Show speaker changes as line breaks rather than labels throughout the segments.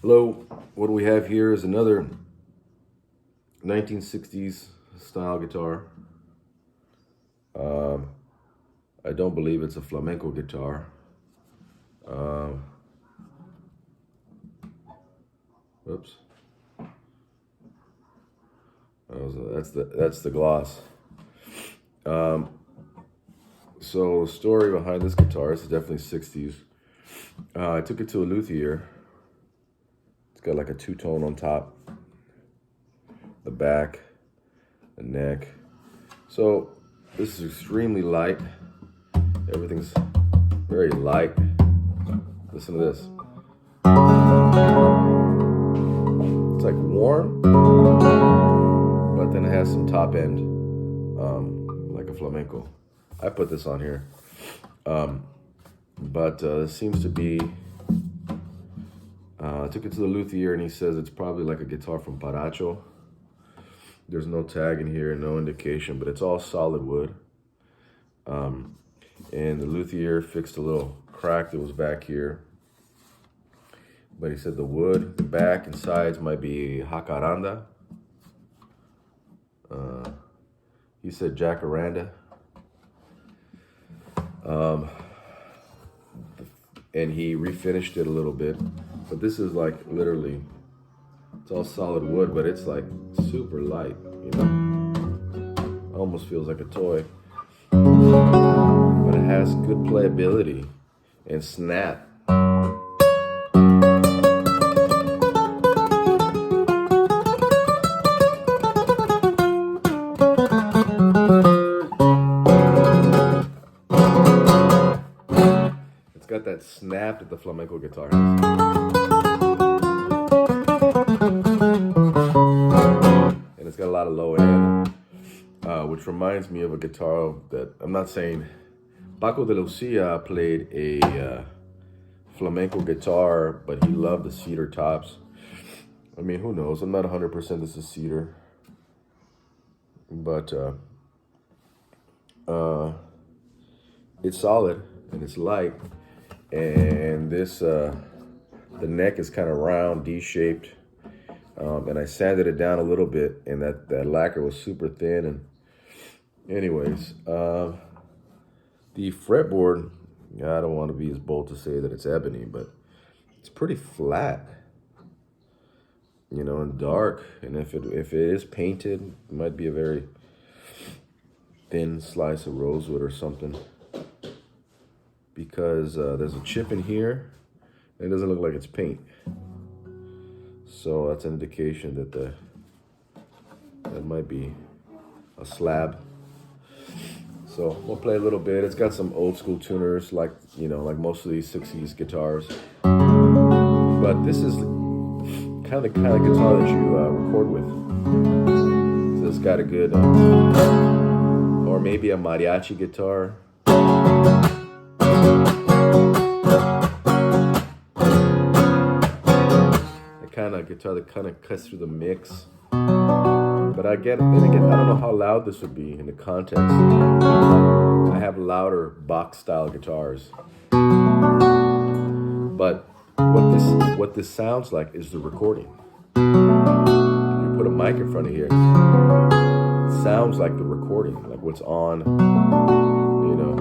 Hello, what we have here is another 1960s style guitar. I don't believe it's a flamenco guitar. Whoops. That's the gloss. So the story behind this guitar, this is definitely 60s. I took it to a luthier. It's got like a two-tone on top, the back, the neck. So this is extremely light. Everything's very light. Listen to this. It's like warm, but then it has some top end, like a flamenco. I put this on here, but it seems to be. I took it to the luthier, and he says it's probably like a guitar from Paracho. There's no tag in here, no indication, but it's all solid wood. And the luthier fixed a little crack that was back here. But he said the wood, the back and sides might be jacaranda. He said jacaranda. And he refinished it a little bit. But this is like literally, it's all solid wood, but it's like super light, you know? Almost feels like a toy. But it has good playability and snap. It's got that snap that the flamenco guitar has. And it's got a lot of low end, which reminds me of a guitar that, I'm not saying, Paco de Lucia played a flamenco guitar, but he loved the cedar tops. I mean, who knows? I'm not 100% this is cedar. But it's solid and it's light. And this, the neck is kind of round, D-shaped. And I sanded it down a little bit, and that lacquer was super thin. And anyways, the fretboard, I don't want to be as bold to say that it's ebony, but it's pretty flat, you know, and dark. And if it is painted, it might be a very thin slice of rosewood or something, because there's a chip in here, and it doesn't look like it's paint. So that's an indication that that might be a slab. So we'll play a little bit. It's got some old school tuners, like, you know, like most of these 60s guitars. But this is kind of the guitar that you record with. So it's got a good, or maybe a mariachi guitar. Kind of guitar that kind of cuts through the mix. But then again, I don't know how loud this would be in the context. I have louder box style guitars. But what this sounds like is the recording. If you put a mic in front of here, it sounds like the recording, like what's on, you know.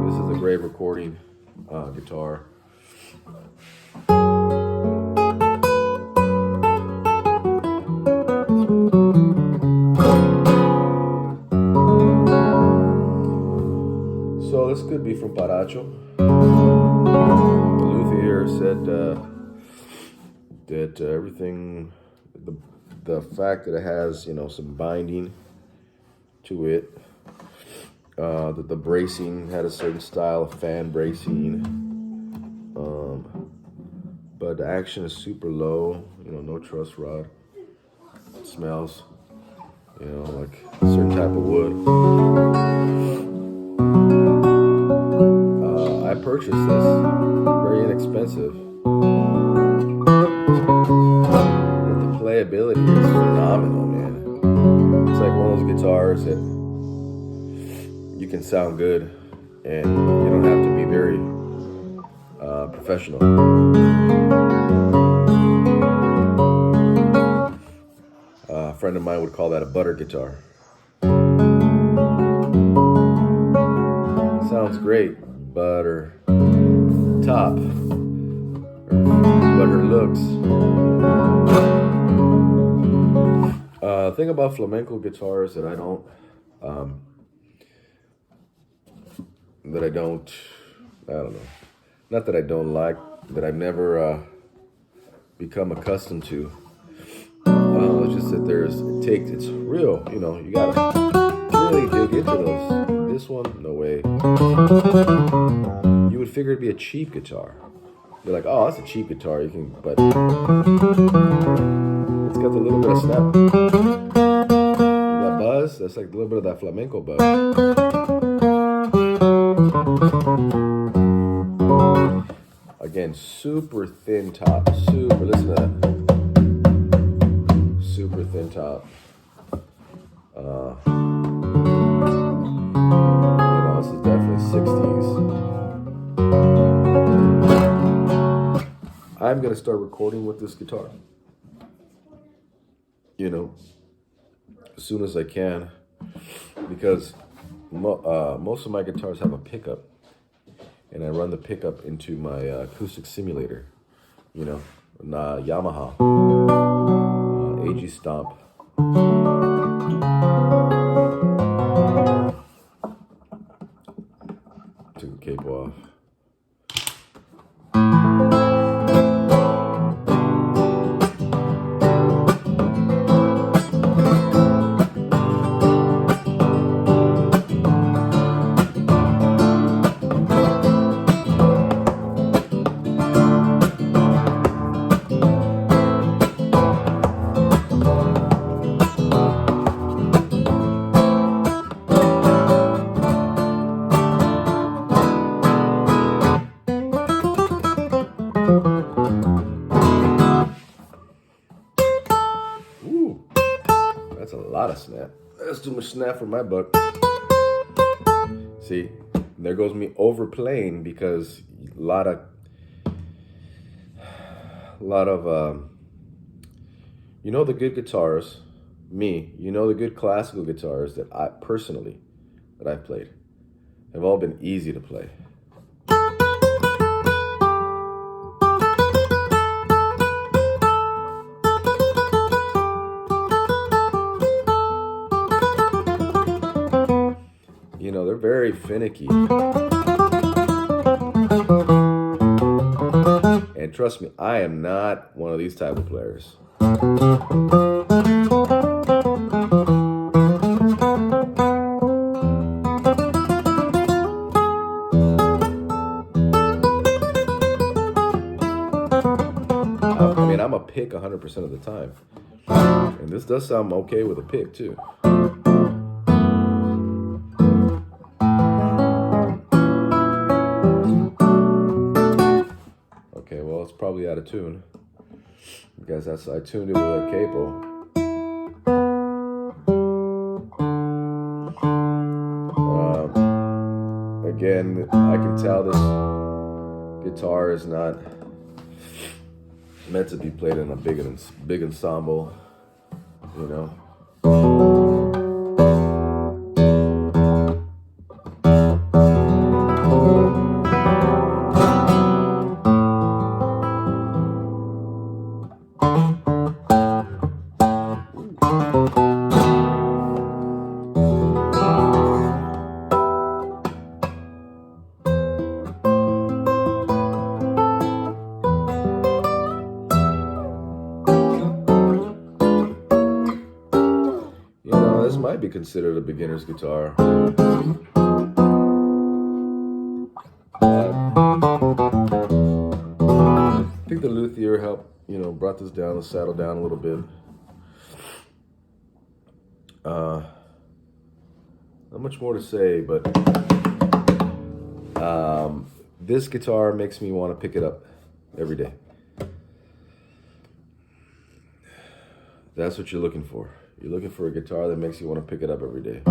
This is a great recording guitar. So this could be from Paracho. The luthier said that everything, the fact that it has, you know, some binding to it, that the bracing had a certain style of fan bracing, but the action is super low, you know, no truss rod. It smells, you know, like a certain type of wood. I purchased this, very inexpensive. And the playability is phenomenal, man. It's like one of those guitars that you can sound good, and you don't have to be very professional. A friend of mine would call that a butter guitar. Sounds great, butter top, butter looks. Thing about flamenco guitars that I don't, I don't know, not that I don't like, that I've never become accustomed to. It's just that it's real, you gotta really dig into those. This one, no way. You would figure it'd be a cheap guitar. You're like, oh, that's a cheap guitar. But it's got the little bit of snap. That buzz, that's like a little bit of that flamenco buzz. Again, super thin top. Listen to that. Super thin top. This is definitely 60s. I'm going to start recording with this guitar. As soon as I can. Because most of my guitars have a pickup. And I run the pickup into my acoustic simulator. Yamaha. AG Stomp. Took the capo off. That's a lot of snap. That's too much snap for my buck. See, there goes me overplaying because a lot of the good guitars, the good classical guitars that I've played have all been easy to play. They're very finicky. And trust me, I am not one of these type of players. I'm a pick 100% of the time. And this does sound okay with a pick too. Okay, well, it's probably out of tune because I tuned it with a capo. Again, I can tell this guitar is not meant to be played in a big ensemble, This might be considered a beginner's guitar. I think the luthier helped, brought this down, the saddle down a little bit. Not much more to say, but this guitar makes me want to pick it up every day. That's what you're looking for. You're looking for a guitar that makes you want to pick it up every day.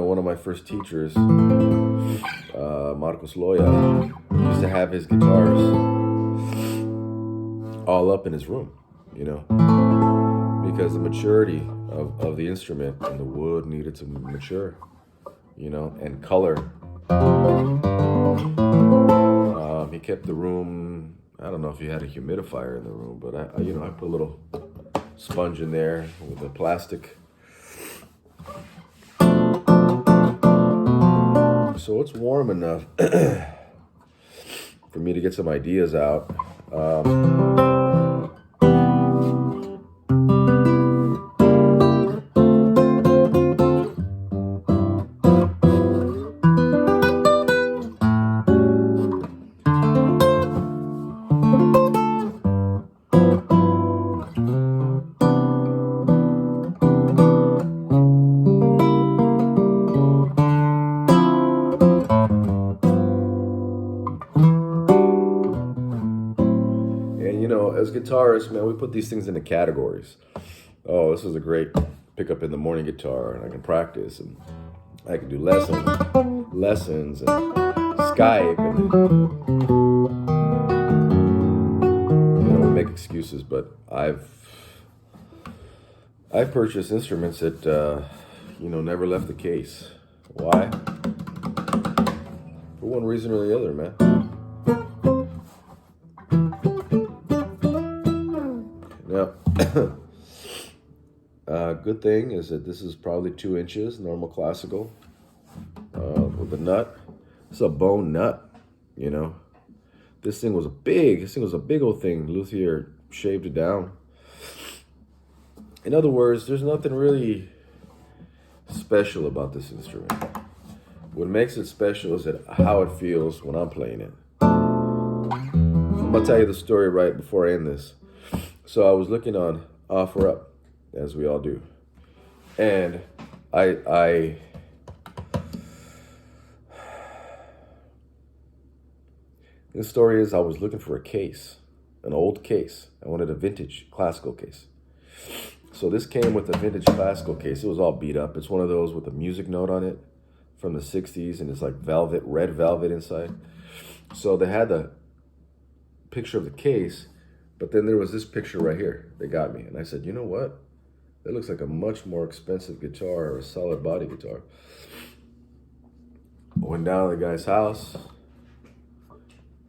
One of my first teachers, Marcos Loya, used to have his guitars all up in his room, because the maturity of the instrument and the wood needed to mature, and color. He kept the room, I don't know if he had a humidifier in the room, but I put a little sponge in there with the plastic. So it's warm enough for me to get some ideas out. As guitarists, man, we put these things into categories. Oh, this is a great pickup in the morning guitar, and I can practice, and I can do lessons, and Skype, and we make excuses. But I've purchased instruments that never left the case. Why? For one reason or the other, man. Now, good thing is that this is probably 2 inches, normal classical, with a nut. It's a bone nut, This thing was a big old thing. Luthier shaved it down. In other words, there's nothing really special about this instrument. What makes it special is how it feels when I'm playing it. I'm going to tell you the story right before I end this. So I was looking on OfferUp, as we all do, and the story is I was looking for a case, an old case. I wanted a vintage classical case. So this came with a vintage classical case. It was all beat up. It's one of those with a music note on it from the 60s, and it's like velvet, red velvet inside. So they had the picture of the case, but then there was this picture right here. They got me. And I said, you know what? That looks like a much more expensive guitar, or a solid body guitar. I went down to the guy's house.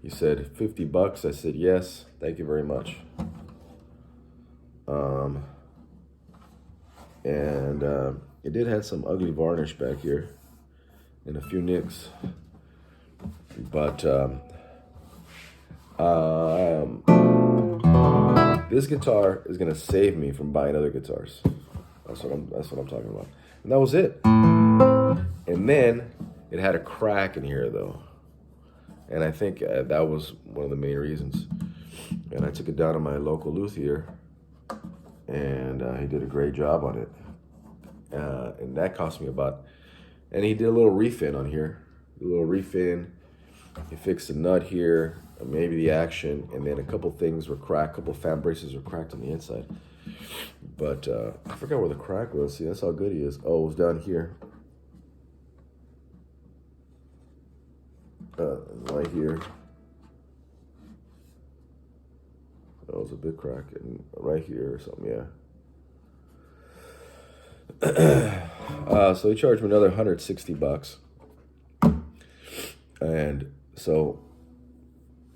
He said, $50. I said, yes, thank you very much. It did have some ugly varnish back here and a few nicks. But this guitar is gonna save me from buying other guitars. That's what I'm talking about. And that was it. And then it had a crack in here though, and I think that was one of the main reasons. And I took it down to my local luthier, and he did a great job on it. And that cost me and he did a little refin on here, He fixed the nut here, maybe the action, and then a couple things were cracked, a couple fan braces were cracked on the inside. But I forgot where the crack was. See, that's how good he is. Oh, it was down here. Right here. That was a big crack, and right here or something, yeah. So he charged me another $160. And so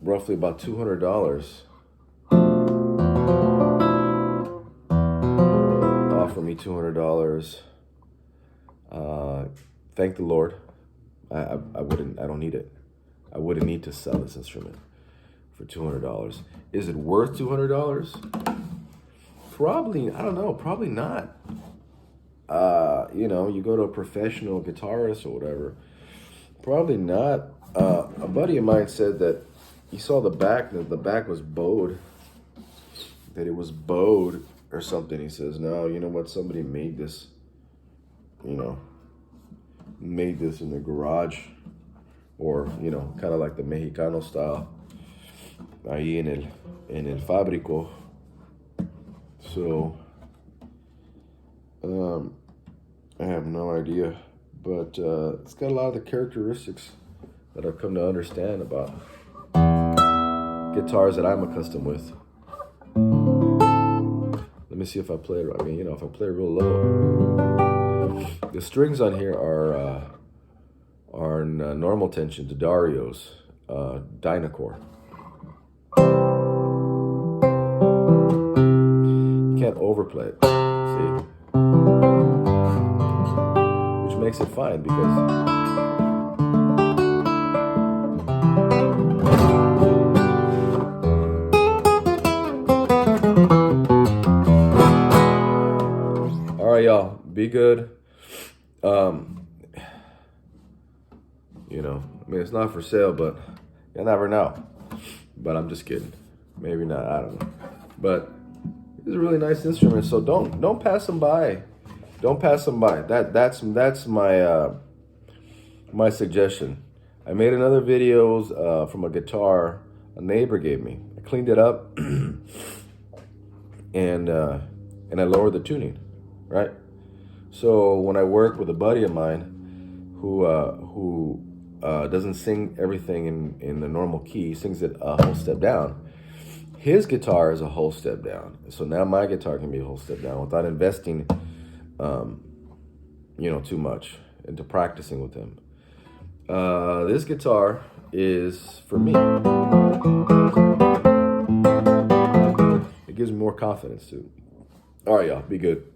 roughly about $200. Offer me $200. Thank the Lord. I don't need it. I wouldn't need to sell this instrument for $200. Is it worth $200? Probably, I don't know, probably not. You go to a professional guitarist or whatever, probably not. A buddy of mine said that he saw the back, that the back was bowed, that it was bowed or something. He says, no, you know what, somebody made this, made this in the garage, or, kind of like the Mexicano style, ahí en el fábrico. So, I have no idea, but it's got a lot of the characteristics that I've come to understand about guitars that I'm accustomed with. Let me see if I play it. I mean, if I play it real low, the strings on here are in normal tension to Dario's Dynacore. You can't overplay it, see? Which makes it fine because all right, y'all, be good. I mean, it's not for sale, but you never know. But I'm just kidding. Maybe not. I don't know. But it's a really nice instrument, so don't pass them by. Don't pass them by. That's my my suggestion. I made another videos from a guitar a neighbor gave me. I cleaned it up and I lowered the tuning, right? So when I work with a buddy of mine who doesn't sing everything in the normal key, he sings it a whole step down. His guitar is a whole step down. So now my guitar can be a whole step down without investing, too much into practicing with him. This guitar is for me. It gives me more confidence too. All right, y'all, be good.